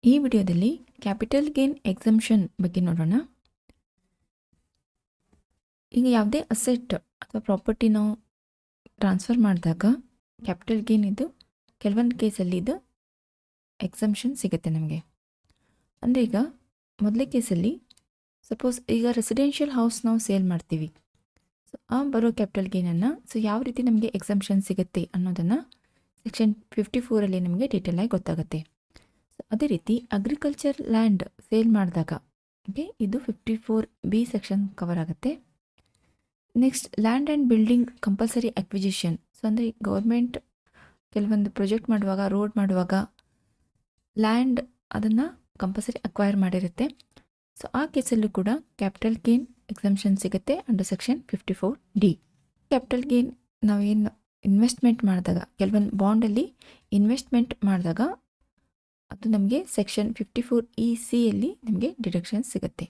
ಈ ವಿಡಿಯೋದಲ್ಲಿ capital gain exemption ಬಗ್ಗೆ ನೋಡೋಣ. ಈಗ ಯಾವುದೇ ಅಸೆಟ್ ಅಥವಾ ಪ್ರಾಪರ್ಟಿ ನಾವು ಟ್ರಾನ್ಸ್ಫರ್ ಮಾಡಿದಾಗ ಕ್ಯಾಪಿಟಲ್ ಗೇನ್ ಇದು ಕೆಲವೊಂದು ಕೇಸಲ್ಲಿ ಇದು ಎಕ್ಸಂಪ್ಷನ್ ಸಿಗುತ್ತೆ ನಮಗೆ. ಅಂದರೆ ಈಗ ಮೊದಲೇ ಕೇಸಲ್ಲಿ ಸಪೋಸ್ ಈಗ ರೆಸಿಡೆನ್ಷಿಯಲ್ ಹೌಸ್ ನಾವು ಸೇಲ್ ಮಾಡ್ತೀವಿ. ಸೊ ಆ ಬರೋ ಕ್ಯಾಪಿಟಲ್ ಗೇನನ್ನು ಯಾವ ರೀತಿ ನಮಗೆ ಎಕ್ಸಂಪ್ಷನ್ ಸಿಗುತ್ತೆ ಅನ್ನೋದನ್ನು ಸೆಕ್ಷನ್ 54 ನಮಗೆ ಡೀಟೇಲ್ ಆಗಿ ಗೊತ್ತಾಗುತ್ತೆ. ಅದೇ ರೀತಿ ಅಗ್ರಿಕಲ್ಚರ್ ಲ್ಯಾಂಡ್ ಸೇಲ್ ಮಾಡಿದಾಗ ಇದು 54B ಸೆಕ್ಷನ್ ಕವರ್ ಆಗುತ್ತೆ. Next land and building compulsory acquisition. So ಅಂದರೆ ಗೌರ್ಮೆಂಟ್ ಕೆಲವೊಂದು ಪ್ರಾಜೆಕ್ಟ್ ಮಾಡುವಾಗ, ರೋಡ್ ಮಾಡುವಾಗ ಲ್ಯಾಂಡ್ ಅದನ್ನು ಕಂಪಲ್ಸರಿ ಅಕ್ವೈರ್ ಮಾಡಿರುತ್ತೆ. ಸೊ ಆ ಕೇಸಲ್ಲೂ ಕೂಡ ಕ್ಯಾಪಿಟಲ್ ಗೇನ್ ಎಕ್ಸಂಪ್ಷನ್ ಸಿಗುತ್ತೆ under section 54D. Capital gain ನಾವೇನು ಇನ್ವೆಸ್ಟ್ಮೆಂಟ್ ಮಾಡಿದಾಗ, ಕೆಲವೊಂದು ಬಾಂಡಲ್ಲಿ ಇನ್ವೆಸ್ಟ್ಮೆಂಟ್ ಮಾಡಿದಾಗ ಅದು ನಮಗೆ ಸೆಕ್ಷನ್ 54ECಯಲ್ಲಿ ನಮಗೆ ಡಿಡಕ್ಷನ್ ಸಿಗುತ್ತೆ.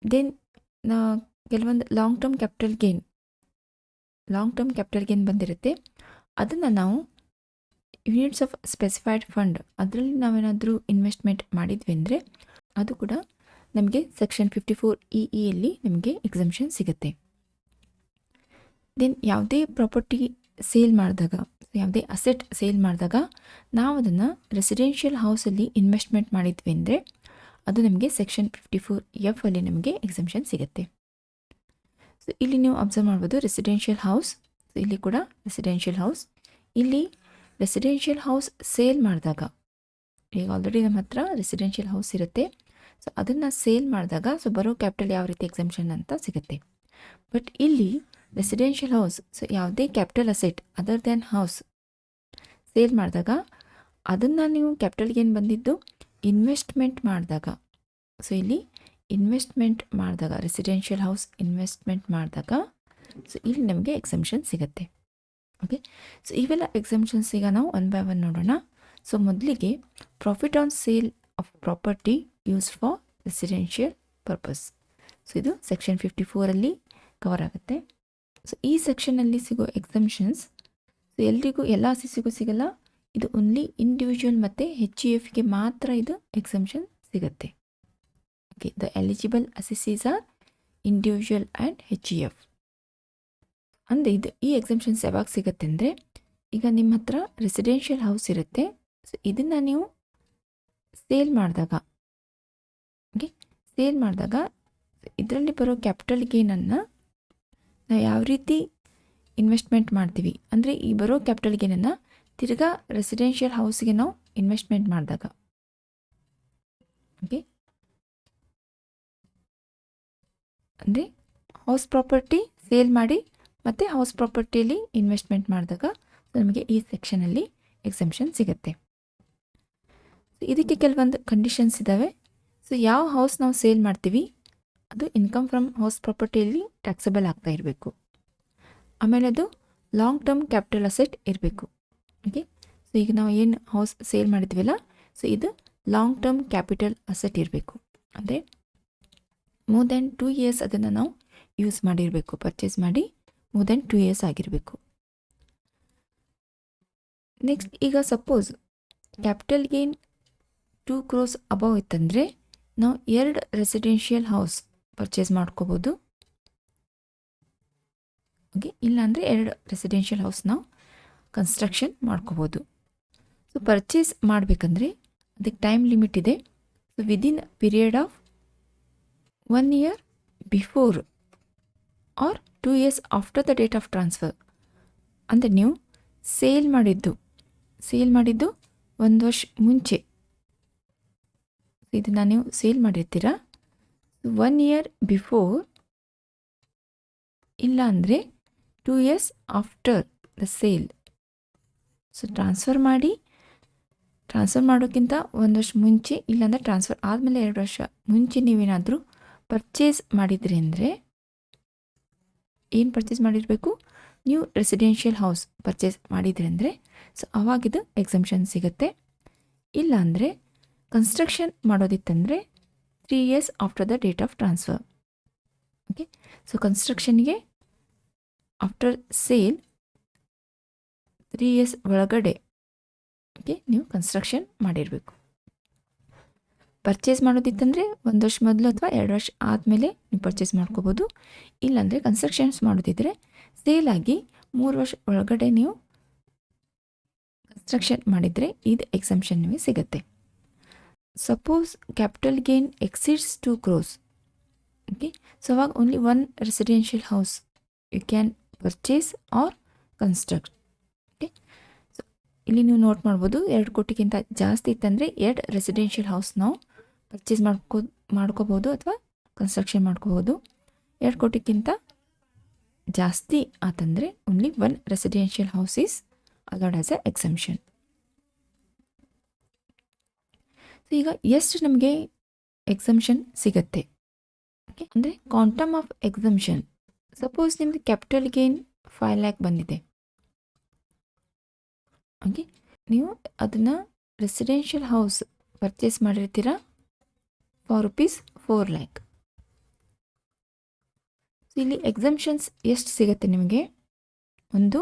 ದೆನ್ ಕೆಲವೊಂದು ಲಾಂಗ್ ಟರ್ಮ್ ಕ್ಯಾಪಿಟಲ್ ಗೇನ್ ಬಂದಿರುತ್ತೆ. ಅದನ್ನು ನಾವು ಯೂನಿಟ್ಸ್ ಆಫ್ ಸ್ಪೆಸಿಫೈಡ್ ಫಂಡ್ ಅದರಲ್ಲಿ ನಾವೇನಾದರೂ ಇನ್ವೆಸ್ಟ್ಮೆಂಟ್ ಮಾಡಿದ್ವಿ ಅಂದರೆ ಅದು ಕೂಡ ನಮಗೆ ಸೆಕ್ಷನ್ 54EEಯಲ್ಲಿ ನಮಗೆ ಎಕ್ಸಂಪ್ಷನ್ ಸಿಗುತ್ತೆ. ದೆನ್ ಯಾವುದೇ ಪ್ರಾಪರ್ಟಿ ಸೇಲ್ ಮಾಡಿದಾಗ, ಯಾವುದೇ ಅಸೆಟ್ ಸೇಲ್ ಮಾಡಿದಾಗ ನಾವು ಅದನ್ನು ರೆಸಿಡೆನ್ಷಿಯಲ್ ಹೌಸಲ್ಲಿ ಇನ್ವೆಸ್ಟ್ಮೆಂಟ್ ಮಾಡಿದ್ವಿ ಅಂದರೆ ಅದು ನಮಗೆ ಸೆಕ್ಷನ್ 54F ನಮಗೆ ಎಕ್ಸಂಪ್ಷನ್ ಸಿಗುತ್ತೆ. ಸೊ ಇಲ್ಲಿ ನೀವು ಅಬ್ಸರ್ವ್ ಮಾಡ್ಬೋದು ರೆಸಿಡೆನ್ಷಿಯಲ್ ಹೌಸ್. ಸೊ ಇಲ್ಲಿ ಕೂಡ ರೆಸಿಡೆನ್ಷಿಯಲ್ ಹೌಸ್. ಇಲ್ಲಿ ರೆಸಿಡೆನ್ಷಿಯಲ್ ಹೌಸ್ ಸೇಲ್ ಮಾಡಿದಾಗ, ಈಗ ಆಲ್ರೆಡಿ ನಮ್ಮ ಹತ್ರ ರೆಸಿಡೆನ್ಷಿಯಲ್ ಹೌಸ್ ಇರುತ್ತೆ. ಸೊ ಅದನ್ನು ಸೇಲ್ ಮಾಡಿದಾಗ ಬರೋ ಕ್ಯಾಪಿಟಲ್ ಯಾವ ರೀತಿ ಎಕ್ಸಂಪ್ಷನ್ ಅಂತ ಸಿಗುತ್ತೆ. ಬಟ್ ಇಲ್ಲಿ ರೆಸಿಡೆನ್ಷಿಯಲ್ ಹೌಸ್, ಸೊ ಯಾವುದೇ capital asset other than house sale ಮಾಡಿದಾಗ ಅದನ್ನು ನೀವು ಕ್ಯಾಪಿಟಲ್ ಗೇನ್ ಬಂದಿದ್ದು ಇನ್ವೆಸ್ಟ್ಮೆಂಟ್ ಮಾಡಿದಾಗ. ಸೊ ಇಲ್ಲಿ ಇನ್ವೆಸ್ಟ್ಮೆಂಟ್ ಮಾಡಿದಾಗ ರೆಸಿಡೆನ್ಷಿಯಲ್ ಹೌಸ್ ಇನ್ವೆಸ್ಟ್ಮೆಂಟ್ ಮಾಡಿದಾಗ ಸೊ ಇಲ್ಲಿ ನಮಗೆ ಎಕ್ಸಂಪ್ಷನ್ ಸಿಗುತ್ತೆ. ಓಕೆ, ಸೊ ಇವೆಲ್ಲ ಎಕ್ಸಂಪ್ಷನ್ಸ್ ಈಗ ನಾವು ಒನ್ ಬೈ ಒನ್ ನೋಡೋಣ. ಸೊ ಮೊದಲಿಗೆ profit on sale of property use for residential purpose. So ಇದು ಸೆಕ್ಷನ್ 54 ಕವರ್ ಆಗುತ್ತೆ. ಸೊ ಈ ಸೆಕ್ಷನಲ್ಲಿ ಸಿಗೋ ಎಕ್ಸಂಪ್ಷನ್ಸ್ ಎಲ್ರಿಗೂ ಎಲ್ಲ ಅಸೆಸಿಗೂ ಸಿಗಲ್ಲ. ಇದು ಓನ್ಲಿ ಇಂಡಿವಿಜುವಲ್ ಮತ್ತು HEFಗೆ ಮಾತ್ರ ಇದು ಎಕ್ಸಂಪ್ಷನ್ ಸಿಗುತ್ತೆ. Okay, the eligible assessees are individual and HEF. ಅಂದರೆ ಈ ಎಕ್ಸಂಪ್ಷನ್ಸ್ ಯಾವಾಗ ಸಿಗುತ್ತೆ ಅಂದರೆ ಈಗ ನಿಮ್ಮ ಹತ್ರ ರೆಸಿಡೆನ್ಷಿಯಲ್ ಹೌಸ್ ಇರುತ್ತೆ. ಸೊ ಇದನ್ನು ನೀವು ಸೇಲ್ ಮಾಡಿದಾಗ, ಇದರಲ್ಲಿ ಬರೋ ಕ್ಯಾಪಿಟಲ್ ಗೇನನ್ನು ನಾವು ಯಾವ ರೀತಿ ಇನ್ವೆಸ್ಟ್ಮೆಂಟ್ ಮಾಡ್ತೀವಿ ಅಂದರೆ ಈ ಬರೋ ಕ್ಯಾಪಿಟಲ್ ಗೇನನ್ನು ತಿರ್ಗಾ ರೆಸಿಡೆನ್ಷಿಯಲ್ ಹೌಸ್ಗೆ ನಾವು ಇನ್ವೆಸ್ಟ್ಮೆಂಟ್ ಮಾಡಿದಾಗ, ಓಕೆ, ಅಂದರೆ ಹೌಸ್ ಪ್ರಾಪರ್ಟಿ ಸೇಲ್ ಮಾಡಿ ಮತ್ತು ಹೌಸ್ ಪ್ರಾಪರ್ಟಿಯಲ್ಲಿ ಇನ್ವೆಸ್ಟ್ಮೆಂಟ್ ಮಾಡಿದಾಗ ನಮಗೆ ಈ ಸೆಕ್ಷನಲ್ಲಿ ಎಕ್ಸಂಪ್ಷನ್ ಸಿಗುತ್ತೆ. ಇದಕ್ಕೆ ಕೆಲವೊಂದು ಕಂಡೀಷನ್ಸ್ ಇದ್ದಾವೆ. ಸೊ ಯಾವ ಹೌಸ್ ನಾವು ಸೇಲ್ ಮಾಡ್ತೀವಿ ಅದು ಇನ್ಕಮ್ ಫ್ರಮ್ ಹೌಸ್ ಪ್ರಾಪರ್ಟಿಯಲ್ಲಿ ಟ್ಯಾಕ್ಸಬಲ್ ಆಗ್ತಾ ಇರಬೇಕು. ಆಮೇಲೆ ಅದು ಲಾಂಗ್ ಟರ್ಮ್ ಕ್ಯಾಪಿಟಲ್ ಅಸೆಟ್ ಇರಬೇಕು. ಓಕೆ, ಸೊ ಈಗ ನಾವು ಏನು ಹೌಸ್ ಸೇಲ್ ಮಾಡಿದ್ವಲ್ಲ, ಸೊ ಇದು ಲಾಂಗ್ ಟರ್ಮ್ ಕ್ಯಾಪಿಟಲ್ ಅಸೆಟ್ ಇರಬೇಕು. ಅಂದರೆ ಮೋರ್ ದೆನ್ 2 years ಅದನ್ನು ನಾವು ಯೂಸ್ ಮಾಡಿರಬೇಕು, ಪರ್ಚೇಸ್ ಮಾಡಿ ಮೋರ್ ದೆನ್ 2 years ಆಗಿರಬೇಕು. ನೆಕ್ಸ್ಟ್ ಈಗ suppose capital gain 2 crores above ಇತ್ತಂದರೆ ನಾವು 2 ರೆಸಿಡೆನ್ಷಿಯಲ್ ಹೌಸ್ ಪರ್ಚೇಸ್ ಮಾಡ್ಕೋಬೋದು. ಓಕೆ, ಇಲ್ಲಾಂದರೆ 2 ರೆಸಿಡೆನ್ಷಿಯಲ್ ಹೌಸ್ ನಾವು ಕನ್ಸ್ಟ್ರಕ್ಷನ್ ಮಾಡ್ಕೋಬೋದು. ಸೊ ಪರ್ಚೇಸ್ ಮಾಡಬೇಕಂದ್ರೆ ಅದಕ್ಕೆ ಟೈಮ್ ಲಿಮಿಟ್ ಇದೆ. So within period of 1 year before or 2 years after the date of transfer. ಅಂದರೆ ನೀವು ಸೇಲ್ ಮಾಡಿದ್ದು 1 ವರ್ಷ ಮುಂಚೆ ಇದನ್ನು ನೀವು ಸೇಲ್ ಮಾಡಿರ್ತೀರ 1 year ಬಿಫೋರ್, ಇಲ್ಲ ಅಂದರೆ 2 years after the sale. So transfer ಮಾಡೋಕ್ಕಿಂತ 1 ವರ್ಷ ಮುಂಚೆ, ಇಲ್ಲಾಂದರೆ ಟ್ರಾನ್ಸ್ಫರ್ ಆದಮೇಲೆ 2 ವರ್ಷ ಮುಂಚೆ ನೀವೇನಾದರೂ ಪರ್ಚೇಸ್ ಮಾಡಿದ್ರಿ ಅಂದರೆ, ಏನು ಪರ್ಚೇಸ್ ಮಾಡಿರಬೇಕು, ನ್ಯೂ ರೆಸಿಡೆನ್ಷಿಯಲ್ ಹೌಸ್ ಪರ್ಚೇಸ್ ಮಾಡಿದ್ರಿ ಅಂದರೆ ಸೊ ಅವಾಗಿದು ಎಕ್ಸಂಪ್ಷನ್ ಸಿಗುತ್ತೆ. ಇಲ್ಲ ಅಂದರೆ ಕನ್ಸ್ಟ್ರಕ್ಷನ್ ಮಾಡೋದಿತ್ತಂದರೆ 3 years after the date of transfer. Okay, so ಕನ್ಸ್ಟ್ರಕ್ಷನ್ಗೆ ಆಫ್ಟರ್ ಸೇಲ್ 3 years ಒಳಗಡೆ ಓಕೆ ನೀವು ಕನ್ಸ್ಟ್ರಕ್ಷನ್ ಮಾಡಿರಬೇಕು. ಪರ್ಚೇಸ್ ಮಾಡೋದಿತ್ತಂದರೆ 1 ವರ್ಷ ಮೊದಲು ಅಥವಾ 2 ವರ್ಷ ಆದಮೇಲೆ ನೀವು ಪರ್ಚೇಸ್ ಮಾಡ್ಕೋಬೋದು. ಇಲ್ಲಾಂದರೆ ಕನ್ಸ್ಟ್ರಕ್ಷನ್ಸ್ ಮಾಡೋದಿದ್ದರೆ ಸೇಲಾಗಿ 3 ವರ್ಷ ಒಳಗಡೆ ನೀವು ಕನ್ಸ್ಟ್ರಕ್ಷನ್ ಮಾಡಿದರೆ ಇದು ಎಕ್ಸಂಪ್ಷನ್ ನಿಮಗೆ ಸಿಗುತ್ತೆ. Suppose capital gain exceeds 2 crores. Okay, so ಅವಾಗ only 1 residential house you can purchase or construct. Okay, so ಇಲ್ಲಿ ನೀವು ನೋಟ್ ಮಾಡ್ಬೋದು 2 ಕೋಟಿಗಿಂತ ಜಾಸ್ತಿ ಇತ್ತಂದರೆ 2 ರೆಸಿಡೆನ್ಷಿಯಲ್ ಹೌಸ್ ನಾವು ಪರ್ಚೇಸ್ ಮಾಡ್ಕೋಬೋದು ಅಥವಾ ಕನ್ಸ್ಟ್ರಕ್ಷನ್ ಮಾಡ್ಕೋಬೋದು. 2 ಕೋಟಿಗಿಂತ ಜಾಸ್ತಿ ಆತಂದರೆ only 1 residential house is allowed as a exemption. So ಈಗ ಎಷ್ಟು ನಮಗೆ ಎಕ್ಸಂಪ್ಷನ್ ಸಿಗುತ್ತೆ? ಓಕೆ, ಅಂದರೆ ಕ್ವಾಂಟಮ್ ಆಫ್ ಎಕ್ಸಂಪ್ಷನ್. ಸಪೋಸ್ ನಿಮ್ಮದು ಕ್ಯಾಪಿಟಲ್ ಗೇನ್ 5 lakh ಬಂದಿದೆ. ಓಕೆ, ನೀವು ಅದನ್ನು ರೆಸಿಡೆನ್ಷಿಯಲ್ ಹೌಸ್ ಪರ್ಚೇಸ್ ಮಾಡಿರ್ತೀರ ಫಾರ್ ₹4 lakh. ಸೊ ಇಲ್ಲಿ ಎಕ್ಸಂಪ್ಷನ್ಸ್ ಎಷ್ಟು ಸಿಗುತ್ತೆ ನಿಮಗೆ? ಒಂದು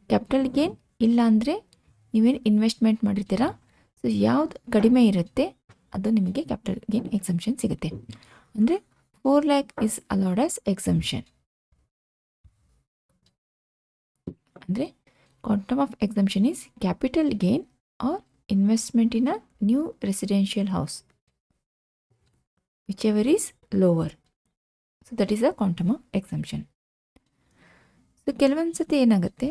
ಕ್ಯಾಪಿಟಲ್ ಗೇನ್, ಇಲ್ಲ ಅಂದರೆ ನೀವೇನು ಇನ್ವೆಸ್ಟ್ಮೆಂಟ್ ಮಾಡಿರ್ತೀರ, ಸೊ ಯಾವ್ದು ಕಡಿಮೆ ಇರುತ್ತೆ ಅದು ನಿಮಗೆ ಕ್ಯಾಪಿಟಲ್ ಗೇನ್ ಎಕ್ಸಂಪ್ಷನ್ ಸಿಗುತ್ತೆ. ಅಂದರೆ 4 lakh is allowed as exemption. ಅಂದರೆ quantum of exemption is capital gain or investment in a new residential house which ever is lower. So that is a quantum of exemption. So ಕೆಲವೊಂದು ಸತಿ ಏನಾಗುತ್ತೆ,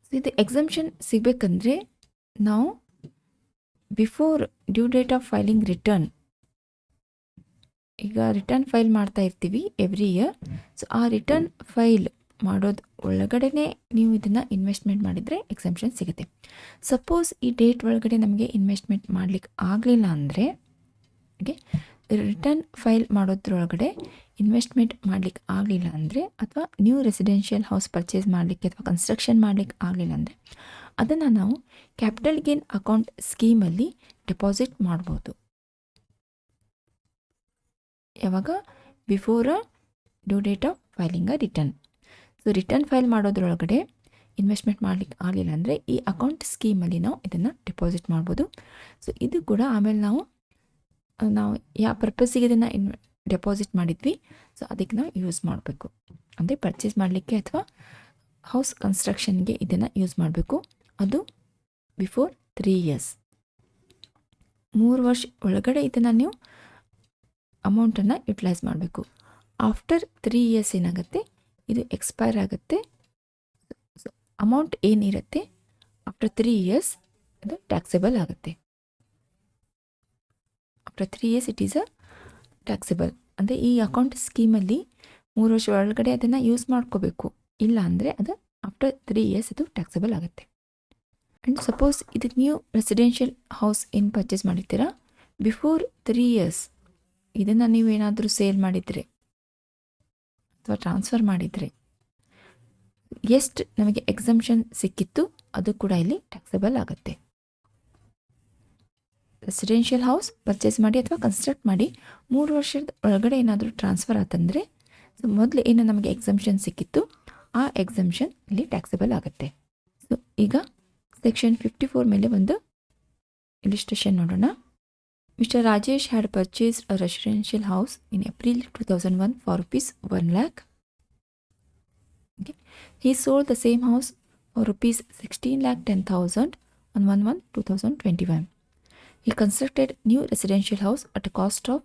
so ಇದು exemption ಸಿಗಬೇಕಂದ್ರೆ ನಾವು before due date of filing return, ಈಗ return file ಮಾಡ್ತಾ ಇರ್ತೀವಿ every year. So ಆ ರಿಟರ್ನ್ ಫೈಲ್ ಮಾಡೋದು ಒಳಗಡೆ ನೀವು ಇದನ್ನು ಇನ್ವೆಸ್ಟ್ಮೆಂಟ್ ಮಾಡಿದರೆ ಎಕ್ಸಂಪ್ಷನ್ ಸಿಗುತ್ತೆ. ಸಪೋಸ್ ಈ ಡೇಟ್ ಒಳಗಡೆ ನಮಗೆ ಇನ್ವೆಸ್ಟ್ಮೆಂಟ್ ಮಾಡಲಿಕ್ಕೆ ಆಗಲಿಲ್ಲ ಅಂದರೆ, ಓಕೆ, ರಿಟರ್ನ್ ಫೈಲ್ ಮಾಡೋದ್ರೊಳಗಡೆ ಇನ್ವೆಸ್ಟ್ಮೆಂಟ್ ಮಾಡಲಿಕ್ಕೆ ಆಗಲಿಲ್ಲ ಅಂದರೆ, ಅಥವಾ ನ್ಯೂ ರೆಸಿಡೆನ್ಷಿಯಲ್ ಹೌಸ್ ಪರ್ಚೇಸ್ ಮಾಡಲಿಕ್ಕೆ ಅಥವಾ ಕನ್ಸ್ಟ್ರಕ್ಷನ್ ಮಾಡಲಿಕ್ಕೆ ಆಗಲಿಲ್ಲ ಅಂದರೆ ಅದನ್ನು ನಾವು ಕ್ಯಾಪಿಟಲ್ ಗೇನ್ ಅಕೌಂಟ್ ಸ್ಕೀಮಲ್ಲಿ ಡೆಪಾಸಿಟ್ ಮಾಡ್ಬೋದು. ಯಾವಾಗ? Before due date of filing a return. So return file ಮಾಡೋದ್ರೊಳಗಡೆ ಇನ್ವೆಸ್ಟ್ಮೆಂಟ್ ಮಾಡಲಿಕ್ಕೆ ಆಗಲಿಲ್ಲ ಅಂದರೆ ಈ ಅಕೌಂಟ್ ಸ್ಕೀಮಲ್ಲಿ ನಾವು ಇದನ್ನು ಡೆಪಾಸಿಟ್ ಮಾಡ್ಬೋದು. ಸೊ ಇದು ಕೂಡ ಆಮೇಲೆ ನಾವು ಯಾವ ಪರ್ಪಸ್ಸಿಗೆ ಇದನ್ನು ಡೆಪಾಸಿಟ್ ಮಾಡಿದ್ವಿ, ಸೊ ಅದಕ್ಕೆ ನಾವು ಯೂಸ್ ಮಾಡಬೇಕು. ಅಂದರೆ ಪರ್ಚೇಸ್ ಮಾಡಲಿಕ್ಕೆ ಅಥವಾ ಹೌಸ್ ಕನ್ಸ್ಟ್ರಕ್ಷನ್ಗೆ ಇದನ್ನು ಯೂಸ್ ಮಾಡಬೇಕು. ಅದು ಬಿಫೋರ್ 3 years. 3 ವರ್ಷ ಒಳಗಡೆ ಇದನ್ನು ನೀವು ಅಮೌಂಟನ್ನು ಯುಟಿಲೈಸ್ ಮಾಡಬೇಕು. ಆಫ್ಟರ್ 3 years ಏನಾಗುತ್ತೆ, ಇದು ಎಕ್ಸ್ಪೈರ್ ಆಗುತ್ತೆ. ಅಮೌಂಟ್ ಏನಿರುತ್ತೆ ಆಫ್ಟರ್ 3 years ಅದು ಟ್ಯಾಕ್ಸೇಬಲ್ ಆಗುತ್ತೆ. After 3 years it is a taxable. ಅಂದರೆ ಈ ಅಕೌಂಟ್ ಸ್ಕೀಮಲ್ಲಿ 3 ವರ್ಷ ಒಳಗಡೆ ಅದನ್ನು ಯೂಸ್ ಮಾಡ್ಕೋಬೇಕು. ಇಲ್ಲ ಅಂದರೆ ಅದು ಆಫ್ಟರ್ 3 years ಅದು ಟ್ಯಾಕ್ಸೇಬಲ್ ಆಗುತ್ತೆ. ಆ್ಯಂಡ್ ಸಪೋಸ್ ಇದು ನ್ಯೂ ರೆಸಿಡೆನ್ಷಿಯಲ್ ಹೌಸ್ ಏನು ಪರ್ಚೇಸ್ ಮಾಡಿರ್ತೀರಾ ಬಿಫೋರ್ 3 years ಇದನ್ನು ನೀವೇನಾದರೂ ಸೇಲ್ ಮಾಡಿದರೆ ಅಥವಾ ಟ್ರಾನ್ಸ್ಫರ್ ಮಾಡಿದರೆ ಎಷ್ಟು ನಮಗೆ ಎಕ್ಸಂಪ್ಷನ್ ಸಿಕ್ಕಿತ್ತು ಅದು ಕೂಡ ಇಲ್ಲಿ ಟ್ಯಾಕ್ಸೇಬಲ್ ಆಗುತ್ತೆ. ರೆಸಿಡೆನ್ಷಿಯಲ್ ಹೌಸ್ ಪರ್ಚೇಸ್ ಮಾಡಿ ಅಥವಾ ಕನ್ಸ್ಟ್ರಕ್ಟ್ ಮಾಡಿ 3 ವರ್ಷದ ಒಳಗಡೆ ಏನಾದರೂ ಟ್ರಾನ್ಸ್ಫರ್ ಆತಂದರೆ, ಸೊ ಮೊದಲು ಏನು ನಮಗೆ ಎಕ್ಸಂಪ್ಷನ್ ಸಿಕ್ಕಿತ್ತು ಆ ಎಕ್ಸಂಪ್ಷನ್ ಇಲ್ಲಿ ಟ್ಯಾಕ್ಸೇಬಲ್ ಆಗುತ್ತೆ. ಸೊ ಈಗ ಸೆಕ್ಷನ್ 54 ಮೇಲೆ ಒಂದು ಇಲಿಸ್ಟ್ರೇಷನ್ ನೋಡೋಣ. Mister Rajesh had purchased a residential house in April 2001 for ₹1 lakh. Okay. He sold the same house for ₹16,10,000 on 1/1/2021. He constructed new residential house at a cost of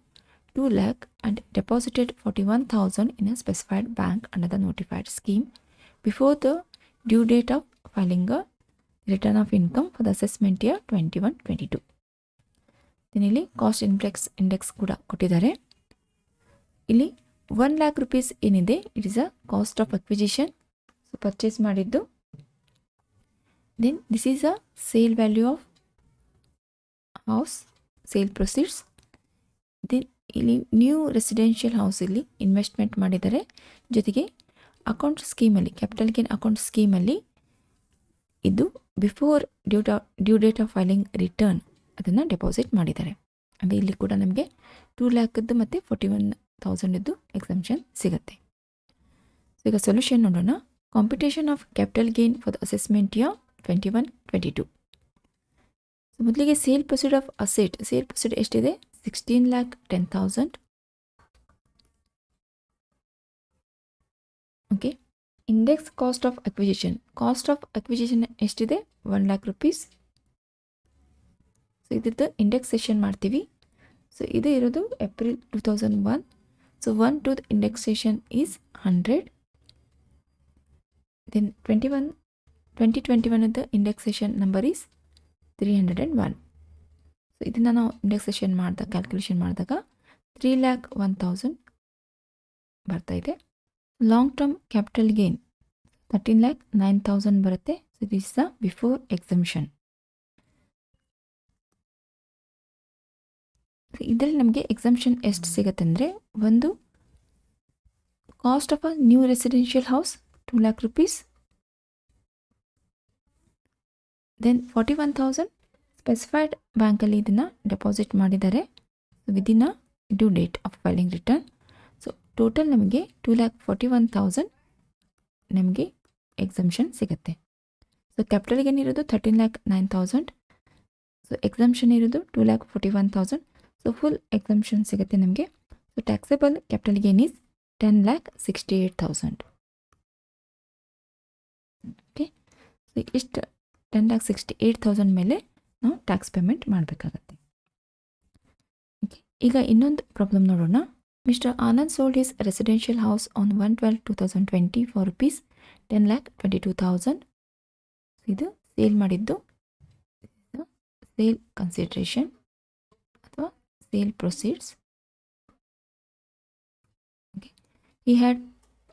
$2 lakh and deposited $41,000 in a specified bank under the notified scheme before the due date of filing a return of income for the assessment year 21-22. ಇಲ್ಲಿ cost index ಕೂಡ ಕೊಟ್ಟಿದ್ದಾರೆ. ಇಲ್ಲಿ ₹1 lakh ಏನಿದೆ it is a cost of acquisition. So purchase ಮಾಡಿದ್ದು. Then this is a sale value of house, sale proceeds. Then ಇಲ್ಲಿ new residential ಹೌಸಲ್ಲಿ investment ಮಾಡಿದ್ದಾರೆ. ಜೊತೆಗೆ ಅಕೌಂಟ್ ಸ್ಕೀಮಲ್ಲಿ ಕ್ಯಾಪಿಟಲ್ ಗೇನ್ ಅಕೌಂಟ್ ಸ್ಕೀಮಲ್ಲಿ ಇದು before due date of filing return ಅದನ್ನು deposit ಮಾಡಿದ್ದಾರೆ. ಅಂದರೆ ಇಲ್ಲಿ ಕೂಡ ನಮಗೆ 2 lakh ಮತ್ತು 41,000 ಎಕ್ಸಂಪ್ಷನ್ ಸಿಗುತ್ತೆ. ಸೊ ಈಗ ಸೊಲ್ಯೂಷನ್ ನೋಡೋಣ. Computation of capital gain for the assessment year 21-22. So ಮೊದಲಿಗೆ sale proceed of asset, sale proceed ಎಷ್ಟಿದೆ 16,10,000. Okay. Index cost of acquisition ಎಷ್ಟಿದೆ 1,00,000 rupees. ಸೊ ಇದ್ರದ್ದು ಇಂಡೆಕ್ಸೇಷನ್ ಮಾಡ್ತೀವಿ. ಸೊ ಇದು ಇರೋದು April 2001. So 1 to the indexation is 100. Then 2021 the indexation number is 301. So ಇದನ್ನು ನಾವು indexation ಮಾಡಿದಾಗ ಕ್ಯಾಲ್ಕುಲೇಷನ್ ಮಾಡಿದಾಗ 3,01,000 ಬರ್ತಾ ಇದೆ. ಲಾಂಗ್ ಟರ್ಮ್ ಕ್ಯಾಪಿಟಲ್ ಗೇನ್ 13,09,000 ಬರುತ್ತೆ. So this is the before exemption. ಇದರಲ್ಲಿ ನಮಗೆ ಎಕ್ಸಮ್ಷನ್ ಎಷ್ಟು ಸಿಗುತ್ತೆ ಅಂದರೆ, ಒಂದು cost of a new residential house 2,00,000 rupees. Then 41,000 specified ಬ್ಯಾಂಕಲ್ಲಿ ಇದನ್ನು ಡೆಪಾಸಿಟ್ ಮಾಡಿದ್ದಾರೆ within a due date of filing return. So total ನಮಗೆ 2,41,000 ನಮಗೆ ಎಕ್ಸಮ್ಷನ್ ಸಿಗುತ್ತೆ. ಸೊ ಕ್ಯಾಪಿಟಲ್ ಗೇನ್ ಇರೋದು 13,09,000. ಸೊ ಎಕ್ಸಮ್ಷನ್ ಇರೋದು 2,41,000. ಸೊ ಫುಲ್ ಎಕ್ಸಮ್ಷನ್ ಸಿಗುತ್ತೆ ನಮಗೆ. So taxable capital gain is 10,68,000. Okay. So ಇಷ್ಟು 10,68,000 ಮೇಲೆ ನಾವು ಟ್ಯಾಕ್ಸ್ ಪೇಮೆಂಟ್ ಮಾಡಬೇಕಾಗತ್ತೆ. ಓಕೆ. ಈಗ ಇನ್ನೊಂದು ಪ್ರಾಬ್ಲಮ್ ನೋಡೋಣ. Mister Anand sold his residential house on 1/12/2020 for rupees 10,22,000. ಇದು ಸೇಲ್ ಮಾಡಿದ್ದು ಸೇಲ್ ಕನ್ಸಿಡರೇಷನ್ ಅಥವಾ sale proceeds. Okay. He had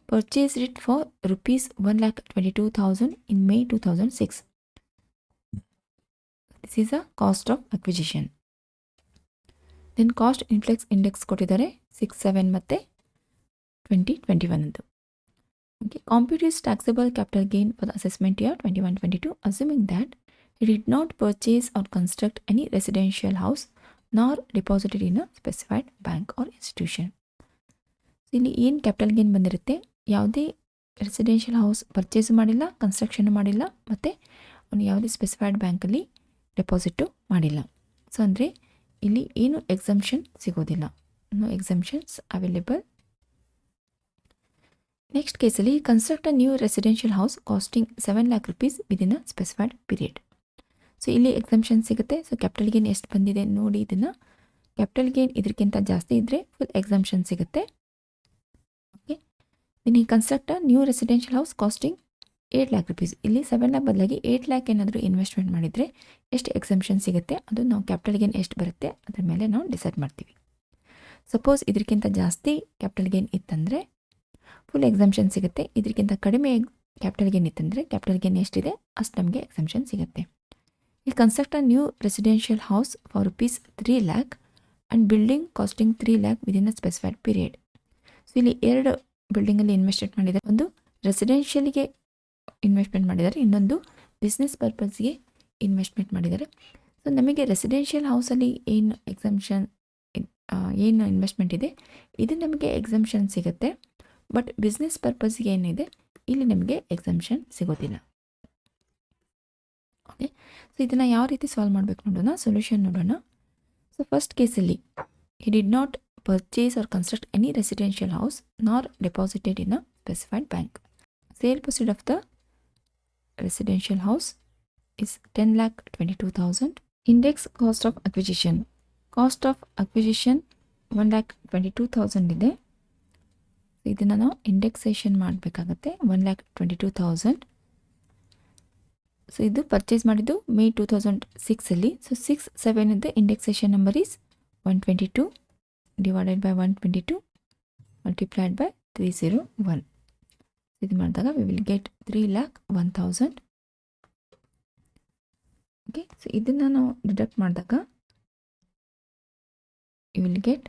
purchased it for rupees 1,22,000 in May 2006. This is a cost of acquisition. Then cost index ಕೊಟ್ಟಿದ್ದಾರೆ 67 ಮತ್ತು 2021. Okay. Compute his taxable capital gain for the assessment year 21-22, assuming that he did not purchase or construct any residential house nor deposited in a specified bank or institution. ಇಲ್ಲಿ ಏನು capital gain ಬಂದಿರುತ್ತೆ, ಯಾವುದೇ residential house purchase ಮಾಡಿಲ್ಲ, construction ಮಾಡಿಲ್ಲ, ಮತ್ತು ಅವನು ಯಾವುದೇ specified ಬ್ಯಾಂಕಲ್ಲಿ ಡೆಪಾಸಿಟು ಮಾಡಿಲ್ಲ. ಸೊ ಅಂದರೆ ಇಲ್ಲಿ ಏನು ಎಕ್ಸಮ್ಷನ್ ಸಿಗೋದಿಲ್ಲ. No exemptions available. ನೆಕ್ಸ್ಟ್ ಕೇಸಲ್ಲಿ construct a new residential house costing 7,00,000 rupees within a specified period. So ಇಲ್ಲಿ ಎಕ್ಸಮ್ಷನ್ ಸಿಗುತ್ತೆ. ಸೊ ಕ್ಯಾಪಿಟಲ್ ಗೇನ್ ಎಷ್ಟು ಬಂದಿದೆ ನೋಡಿ. ಇದನ್ನು ಕ್ಯಾಪಿಟಲ್ ಗೇನ್ ಇದಕ್ಕಿಂತ ಜಾಸ್ತಿ ಇದ್ದರೆ ಫುಲ್ ಎಕ್ಸಮ್ಷನ್ ಸಿಗುತ್ತೆ. ಓಕೆ. ದೆನ್ ಈ construct a new residential house costing 8,00,000 rupees. ಇಲ್ಲಿ 7,00,000 ಬದಲಾಗಿ 8,00,000 ಏನಾದರೂ ಇನ್ವೆಸ್ಟ್ಮೆಂಟ್ ಮಾಡಿದರೆ ಎಷ್ಟು ಎಕ್ಸಮ್ಷನ್ ಸಿಗುತ್ತೆ, ಅದು ನಾವು ಕ್ಯಾಪಿಟಲ್ ಗೇನ್ ಎಷ್ಟು ಬರುತ್ತೆ ಅದ್ರ ಮೇಲೆ ನಾವು ಡಿಸೈಡ್ ಮಾಡ್ತೀವಿ. ಸಪೋಸ್ ಇದಕ್ಕಿಂತ ಜಾಸ್ತಿ ಕ್ಯಾಪಿಟಲ್ ಗೇನ್ ಇತ್ತಂದರೆ ಫುಲ್ ಎಕ್ಸಮ್ಷನ್ ಸಿಗುತ್ತೆ. ಇದಕ್ಕಿಂತ ಕಡಿಮೆ ಕ್ಯಾಪಿಟಲ್ ಗೇನ್ ಇತ್ತಂದರೆ ಕ್ಯಾಪಿಟಲ್ ಗೇನ್ ಎಷ್ಟಿದೆ ಅಷ್ಟು ನಮಗೆ ಎಕ್ಸಮ್ಷನ್ ಸಿಗುತ್ತೆ. ಈ construct a new residential house for rupees 3,00,000 and building costing 3,00,000 within a specified period. So ಇಲ್ಲಿ ಎರಡು ಬಿಲ್ಡಿಂಗಲ್ಲಿ ಇನ್ವೆಸ್ಟ್ಮೆಂಟ್ ಮಾಡಿದ್ದಾರೆ. ಒಂದು ರೆಸಿಡೆನ್ಷಿಯಲ್ಗೆ ಇನ್ವೆಸ್ಟ್ಮೆಂಟ್ ಮಾಡಿದ್ದಾರೆ, ಇನ್ನೊಂದು ಬಿಸ್ನೆಸ್ ಪರ್ಪಸ್ಗೆ ಇನ್ವೆಸ್ಟ್ಮೆಂಟ್ ಮಾಡಿದ್ದಾರೆ. ಸೊ ನಮಗೆ ರೆಸಿಡೆನ್ಷಿಯಲ್ ಹೌಸಲ್ಲಿ ಏನು ಎಕ್ಸಮ್ಷನ್ ಏನು ಇನ್ವೆಸ್ಟ್ಮೆಂಟ್ ಇದೆ ಇದು ನಮಗೆ ಎಕ್ಸಮ್ಷನ್ ಸಿಗುತ್ತೆ. ಬಟ್ ಬಿಸ್ನೆಸ್ ಪರ್ಪಸ್ಗೆ ಏನಿದೆ ಇಲ್ಲಿ ನಮಗೆ ಎಕ್ಸಮ್ಷನ್ ಸಿಗೋದಿಲ್ಲ. ಓಕೆ. ಸೊ ಇದನ್ನು ಯಾವ ರೀತಿ ಸಾಲ್ವ್ ಮಾಡಬೇಕು ನೋಡೋಣ, ಸೊಲ್ಯೂಷನ್ ನೋಡೋಣ. ಸೊ ಫಸ್ಟ್ ಕೇಸಲ್ಲಿ he did not purchase or construct any residential house nor deposited in a specified bank. Sale proceed of the residential house is 10,22,000. Index cost of acquisition. Cost of acquisition 1,22,000 ಇದೆ. ಇದನ್ನು ನಾವು indexation ಮಾಡಬೇಕಾಗತ್ತೆ 1,22,000. So ಇದು purchase ಮಾಡಿದ್ದು May 2006 so 6/7 ಇದ್ದ indexation number is 122 divided by 122 multiplied by 301. ಇದು ಮಾಡಿದಾಗ we will get 3,01,000. Okay. So ಇದನ್ನು ನಾವು ಡಿಡಕ್ಟ್ ಮಾಡಿದಾಗ you will get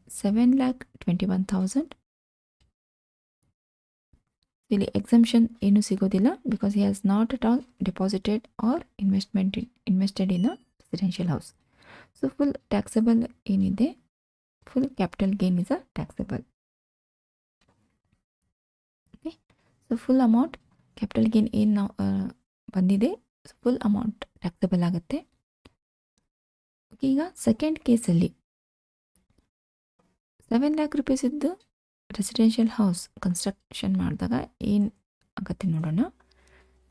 7,21,000. ಇಲ್ಲಿ ಎಕ್ಸಮ್ಷನ್ ಏನು ಸಿಗೋದಿಲ್ಲ because he has not at all deposited or invested in a residential house. So full taxable ಏನಿದೆ full capital gain is a taxable. Okay. So full amount capital gain ಏನು ನಾವು ಬಂದಿದೆ full amount taxable ಆಗುತ್ತೆ. ಈಗ second ಕೇಸಲ್ಲಿ 7 lakh rupees ಇದ್ದು residential house construction ಮಾಡಿದಾಗ ಏನು ಆಗುತ್ತೆ ನೋಡೋಣ.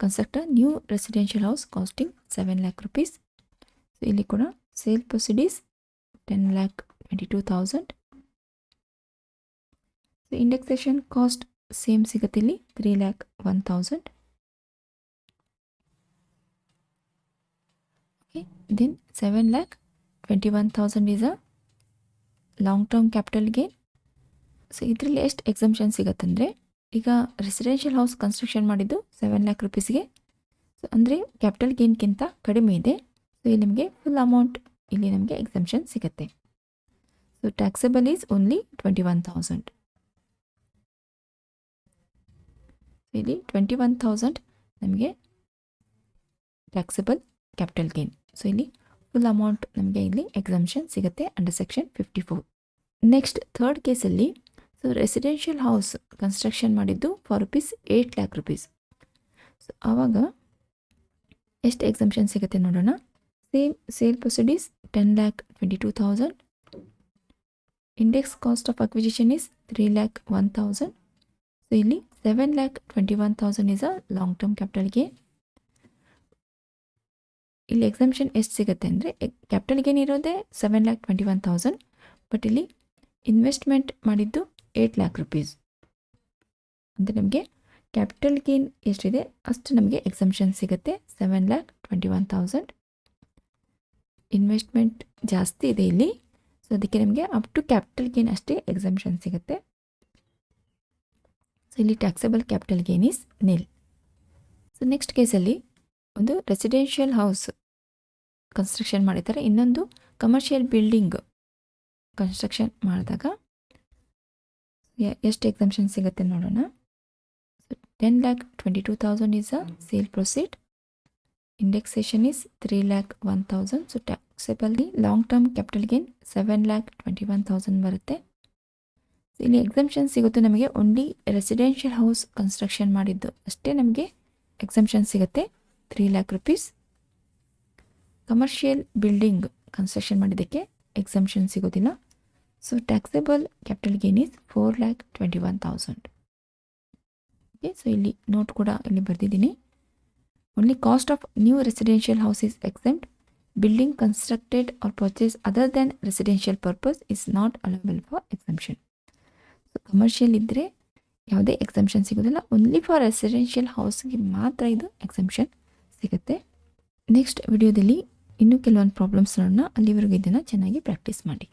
Construct a new residential house costing 7 lakh rupees. So ಇಲ್ಲಿ ಕೂಡ sale proceeds 10,22,000. So indexation cost same ಸಿಗುತ್ತೆ ಇಲ್ಲಿ 3,01,000. Okay, then 7,21,000 is a long term capital gain. So ಇದರಲ್ಲಿ ಎಷ್ಟು ಎಕ್ಸಮ್ಷನ್ ಸಿಗುತ್ತಂದರೆ, ಈಗ ರೆಸಿಡೆನ್ಷಿಯಲ್ ಹೌಸ್ ಕನ್ಸ್ಟ್ರಕ್ಷನ್ ಮಾಡಿದ್ದು 7 ಲ್ಯಾಕ್ ರುಪೀಸ್ಗೆ. ಸೊ ಅಂದರೆ ಕ್ಯಾಪಿಟಲ್ ಗೇನ್ಗಿಂತ ಕಡಿಮೆ ಇದೆ. ಸೊ ಇಲ್ಲಿ ನಿಮಗೆ ಫುಲ್ ಅಮೌಂಟ್ ಇಲ್ಲಿ ನಮಗೆ ಎಕ್ಸಮ್ಷನ್ ಸಿಗುತ್ತೆ. So taxable is only 21,000. ಇಲ್ಲಿ 21,000 ನಮಗೆ ಟ್ಯಾಕ್ಸಬಲ್ ಕ್ಯಾಪಿಟಲ್ ಗೇನ್. ಸೊ ಇಲ್ಲಿ ಫುಲ್ ಅಮೌಂಟ್ ನಮಗೆ ಇಲ್ಲಿ ಎಕ್ಸಮ್ಷನ್ ಸಿಗುತ್ತೆ ಅಂಡರ್ ಸೆಕ್ಷನ್ 54. ನೆಕ್ಸ್ಟ್ ಥರ್ಡ್ ಕೇಸಲ್ಲಿ ಸೊ ರೆಸಿಡೆನ್ಷಿಯಲ್ ಹೌಸ್ ಕನ್ಸ್ಟ್ರಕ್ಷನ್ ಮಾಡಿದ್ದು ಫಾರ್ ₹8 ಲ್ಯಾಕ್. ಸೊ ಆವಾಗ ಎಷ್ಟು ಎಕ್ಸಮ್ಷನ್ ಸಿಗುತ್ತೆ ನೋಡೋಣ. Same sale proceeds 10,22,000. Index cost of acquisition is 3,01,000. So ಇಲ್ಲಿ 7,21,000 is a long term capital gain. ಇಲ್ಲಿ ಎಕ್ಸಮ್ಷನ್ ಎಷ್ಟು ಸಿಗುತ್ತೆ ಅಂದರೆ, ಕ್ಯಾಪಿಟಲ್ ಗೇನ್ ಇರೋದೇ 7,21,000, ಬಟ್ ಇಲ್ಲಿ ಇನ್ವೆಸ್ಟ್ಮೆಂಟ್ ಮಾಡಿದ್ದು 8 ಲ್ಯಾಕ್ ರುಪೀಸ್. ಅಂದರೆ ನಮಗೆ ಕ್ಯಾಪಿಟಲ್ ಗೇನ್ ಎಷ್ಟಿದೆ ಅಷ್ಟು ನಮಗೆ ಎಕ್ಸಮ್ಷನ್ ಸಿಗುತ್ತೆ 7,21,000. ಇನ್ವೆಸ್ಟ್ಮೆಂಟ್ ಜಾಸ್ತಿ ಇದೆ ಇಲ್ಲಿ, ಸೊ ಅದಕ್ಕೆ ನಮಗೆ ಅಪ್ ಟು ಕ್ಯಾಪಿಟಲ್ ಗೇನ್ ಅಷ್ಟೇ ಎಕ್ಸಮ್ಷನ್ ಸಿಗುತ್ತೆ. ಸೊ ಇಲ್ಲಿ taxable capital gain is nil. So next ಕೇಸಲ್ಲಿ ಒಂದು ರೆಸಿಡೆನ್ಷಿಯಲ್ ಹೌಸ್ ಕನ್ಸ್ಟ್ರಕ್ಷನ್ ಮಾಡಿದ್ದಾರೆ, ಇನ್ನೊಂದು ಕಮರ್ಷಿಯಲ್ ಬಿಲ್ಡಿಂಗ್ ಕನ್ಸ್ಟ್ರಕ್ಷನ್ ಮಾಡಿದಾಗ ಎಷ್ಟು ಎಕ್ಸಮ್ಷನ್ ಸಿಗುತ್ತೆ ನೋಡೋಣ. So 10,22,000 is a sale proceed. Indexation is 3,01,000. So ಟ್ಯಾಕ್ಸಬಲ್ಲಿ ಲಾಂಗ್ ಟರ್ಮ್ ಕ್ಯಾಪಿಟಲ್ ಗೇನ್ 7,21,000 ಬರುತ್ತೆ. ಇಲ್ಲಿ ಎಕ್ಸಮ್ಷನ್ ಸಿಗುತ್ತೆ ನಮಗೆ ಓನ್ಲಿ ರೆಸಿಡೆನ್ಷಿಯಲ್ ಹೌಸ್ ಕನ್ಸ್ಟ್ರಕ್ಷನ್ ಮಾಡಿದ್ದು ಅಷ್ಟೇ ನಮಗೆ ಎಕ್ಸಮ್ಷನ್ ಸಿಗುತ್ತೆ 3 lakh rupees. Commercial building construction ಮಾಡಿದ್ದಕ್ಕೆ ಎಕ್ಸಮ್ಷನ್ ಸಿಗೋದಿಲ್ಲ. So taxable capital gain is 4,21,000. Okay, so ಇಲ್ಲಿ ನೋಟ್ ಕೂಡ ಇಲ್ಲಿ ಬರೆದಿದ್ದೀನಿ. Only cost of new residential house is exempt. Building constructed or purchase other than residential purpose is not allowable for exemption. So commercial ಇದ್ದರೆ ಯಾವುದೇ exemption ಸಿಗೋದಿಲ್ಲ, only for residential ಹೌಸ್ಗೆ ಮಾತ್ರ ಇದು exemption ಸಿಗುತ್ತೆ. ನೆಕ್ಸ್ಟ್ ವಿಡಿಯೋದಲ್ಲಿ ಇನ್ನೂ ಕೆಲವೊಂದು ಪ್ರಾಬ್ಲಮ್ಸ್ ನೋಡೋಣ. ಅಲ್ಲಿವರೆಗೂ ಇದನ್ನು ಚೆನ್ನಾಗಿ ಪ್ರಾಕ್ಟೀಸ್ ಮಾಡಿ.